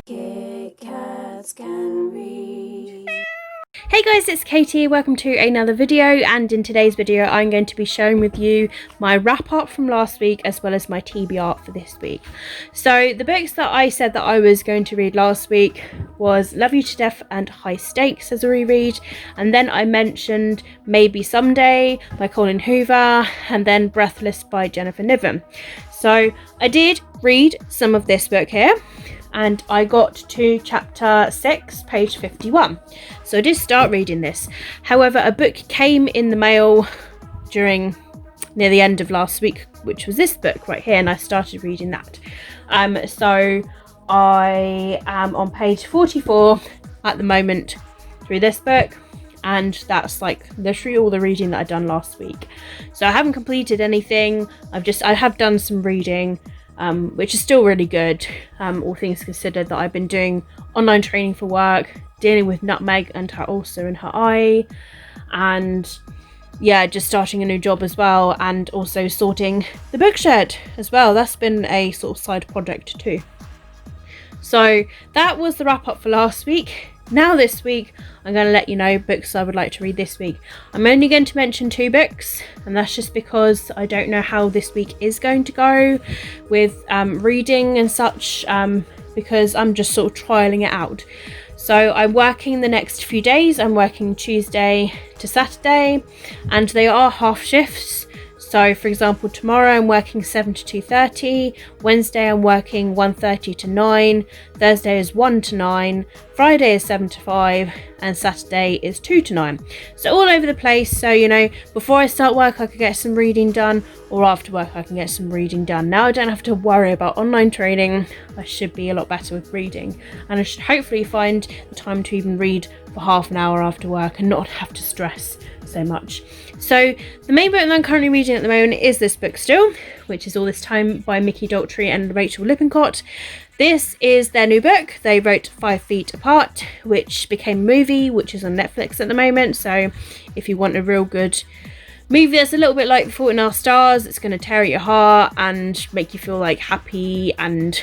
Kit Kats can read. Hey guys, it's Katie. Welcome to another video, and in today's video I'm going to be sharing with you my wrap up from last week as well as my TBR for this week. So the books that I said that I was going to read last week was Love You to Death and High Stakes as a reread, and then I mentioned Maybe Someday by Colin Hoover, and then Breathless by Jennifer Niven. So I did read some of this book here, and I got to chapter 6, page 51. So I did start reading this. However, a book came in the mail near the end of last week, which was this book right here, and I started reading that. So I am on page 44 at the moment through this book, and that's like literally all the reading that I've done last week. So I haven't completed anything. I have done some reading, which is still really good, all things considered, that I've been doing online training for work, dealing with Nutmeg and her ulcer in her eye, and yeah, just starting a new job as well, and also sorting the bookshed as well. That's been a sort of side project too. So that was the wrap up for last week. Now this week I'm going to let you know books I would like to read this week. I'm only going to mention 2 books, and that's just because I don't know how this week is going to go with reading and such, because I'm just sort of trialing it out. So I'm working the next few days. I'm working Tuesday to Saturday, and they are half shifts. So for example, tomorrow I'm working 7 to 2:30, Wednesday I'm working 1:30 to 9, Thursday is 1 to 9, Friday is 7 to 5, and Saturday is 2 to 9. So all over the place. So, you know, before I start work I could get some reading done, or after work I can get some reading done. Now I don't have to worry about online training. I should be a lot better with reading, and I should hopefully find the time to even read for half an hour after work and not have to stress so much. So the main book that I'm currently reading at the moment is this book still, which is All This Time by Mickey Daltrey and Rachel Lippincott. This is their new book. They wrote 5 Feet Apart, which became a movie, which is on Netflix at the moment. So if you want a real good movie that's a little bit like The Fault in Our Stars, it's going to tear at your heart and make you feel like happy and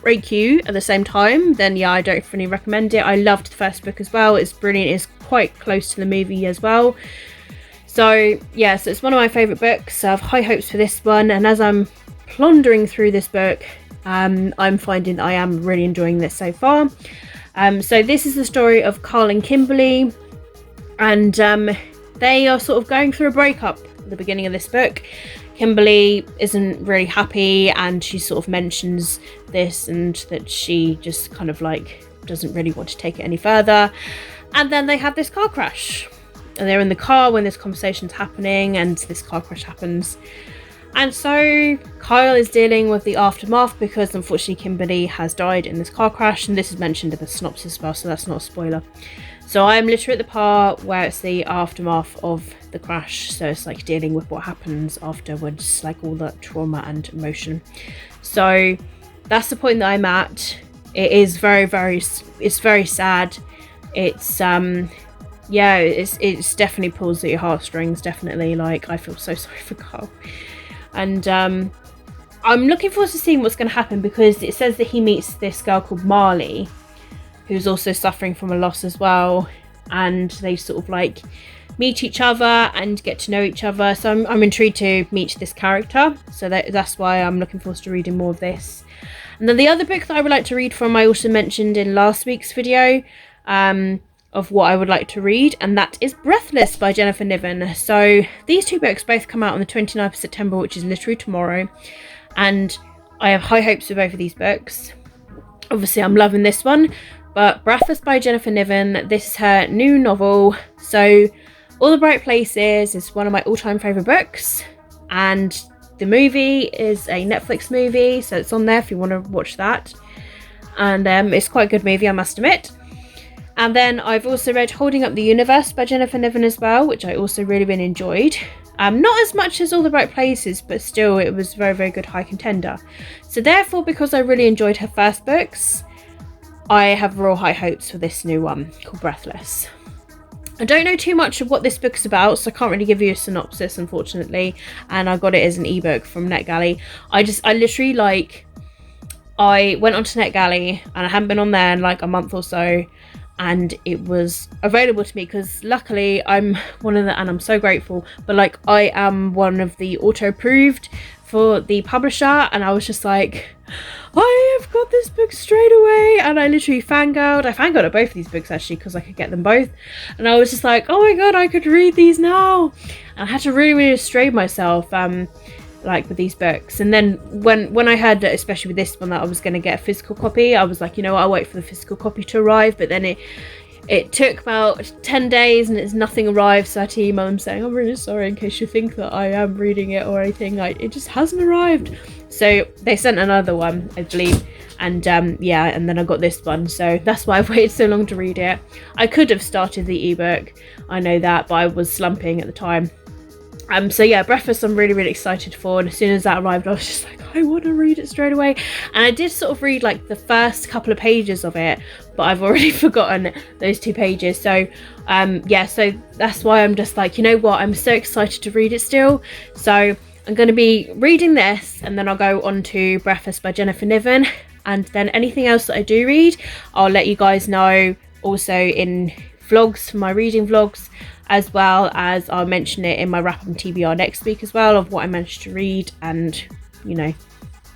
break you at the same time, then yeah, I definitely recommend it. I loved the first book as well. It's brilliant. It's quite close to the movie as well. So yeah, so it's one of my favourite books. I have high hopes for this one, and as I'm plundering through this book, I'm finding that I am really enjoying this so far. So this is the story of Carl and Kimberly, and they are sort of going through a breakup at the beginning of this book. Kimberly isn't really happy, and she sort of mentions this, and that she just kind of like doesn't really want to take it any further. And then they have this car crash, and they're in the car when this conversation's happening, and this car crash happens. And so Kyle is dealing with the aftermath, because unfortunately Kimberly has died in this car crash, and this is mentioned in the synopsis as well, so that's not a spoiler. So I'm literally at the part where it's the aftermath of the crash, so it's like dealing with what happens afterwards, like all that trauma and emotion. So that's the point that I'm at. It is it's very sad. It's yeah, it's definitely pulls at your heartstrings, definitely. Like, I feel so sorry for Carl, and I'm looking forward to seeing what's going to happen, because it says that he meets this girl called Marley, who's also suffering from a loss as well, and they sort of like meet each other and get to know each other. So I'm intrigued to meet this character, so that's why I'm looking forward to reading more of this. And then the other book that I would like to read from, I also mentioned in last week's video of what I would like to read, and that is Breathless by Jennifer Niven. So these 2 books both come out on the 29th of September, which is literally tomorrow, and I have high hopes for both of these books. Obviously I'm loving this one, but Breathless by Jennifer Niven, this is her new novel. So All the Bright Places is one of my all-time favourite books, and the movie is a Netflix movie, so it's on there if you want to watch that, and it's quite a good movie, I must admit. And then I've also read Holding Up the Universe by Jennifer Niven as well, which I also really enjoyed. Not as much as All the Bright Places, but still it was very, very good, high contender. So therefore, because I really enjoyed her first books, I have real high hopes for this new one called Breathless. I don't know too much of what this book is about, so I can't really give you a synopsis, unfortunately, and I got it as an ebook from NetGalley. I literally like I went onto NetGalley, and I hadn't been on there in like a month or so, and it was available to me because luckily I'm one of the, and I'm so grateful, but like I am one of the auto approved for the publisher, and I was just like, I have got this book straight away. And I literally fangirled. I fangirled at both of these books actually because I could get them both, and I was just like, oh my god, I could read these now. And I had to really restrain myself like with these books. And then when I heard that, especially with this one, that I was going to get a physical copy, I was like, you know what, I'll wait for the physical copy to arrive. But then it took about 10 days and it's nothing arrived, so I had to email them saying, I'm really sorry in case you think that I am reading it or anything, like it just hasn't arrived. So they sent another one, I believe, and yeah, and then I got this one, so that's why I've waited so long to read it. I could have started the ebook, I know that, but I was slumping at the time. So yeah, Breakfast I'm really excited for, and as soon as that arrived I was just like, I want to read it straight away. And I did sort of read like the first couple of pages of it, but I've already forgotten those 2 pages. So yeah, so that's why I'm just like, you know what, I'm so excited to read it still. So I'm going to be reading this, and then I'll go on to Breakfast by Jennifer Niven, and then anything else that I do read I'll let you guys know also in vlogs, for my reading vlogs, as well as I'll mention it in my wrap up and TBR next week as well, of what I managed to read, and you know,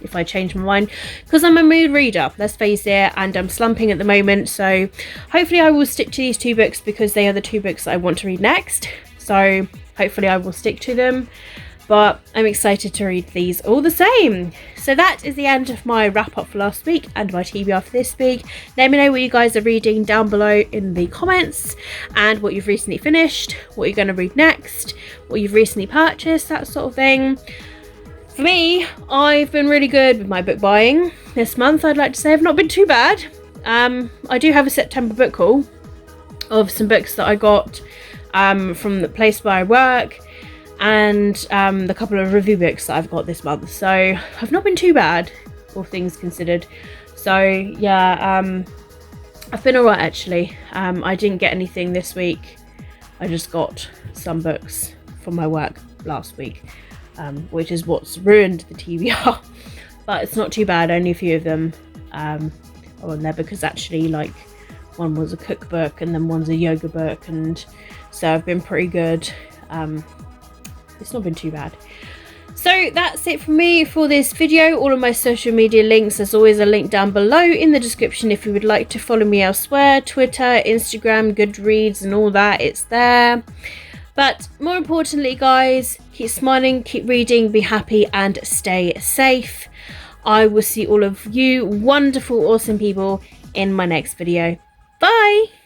if I change my mind, because I'm a mood reader, let's face it, and I'm slumping at the moment. So hopefully I will stick to these 2 books because they are the 2 books that I want to read next, so hopefully I will stick to them. But I'm excited to read these all the same. So that is the end of my wrap up for last week and my TBR for this week. Let me know what you guys are reading down below in the comments, and what you've recently finished, what you're going to read next, what you've recently purchased, that sort of thing. For me, I've been really good with my book buying this month. I'd like to say I've not been too bad. I do have a September book haul of some books that I got from the place where I work, and the couple of review books that I've got this month, so I've not been too bad, all things considered. So yeah, I've been alright actually. I didn't get anything this week, I just got some books from my work last week, which is what's ruined the TBR. But it's not too bad, only a few of them are on there, because actually like one was a cookbook and then one's a yoga book, and so I've been pretty good. It's not been too bad. So that's it from me for this video. All of my social media links, there's always a link down below in the description if you would like to follow me elsewhere. Twitter, Instagram, Goodreads and all that, it's there. But more importantly guys, keep smiling, keep reading, be happy and stay safe. I will see all of you wonderful, awesome people in my next video. Bye!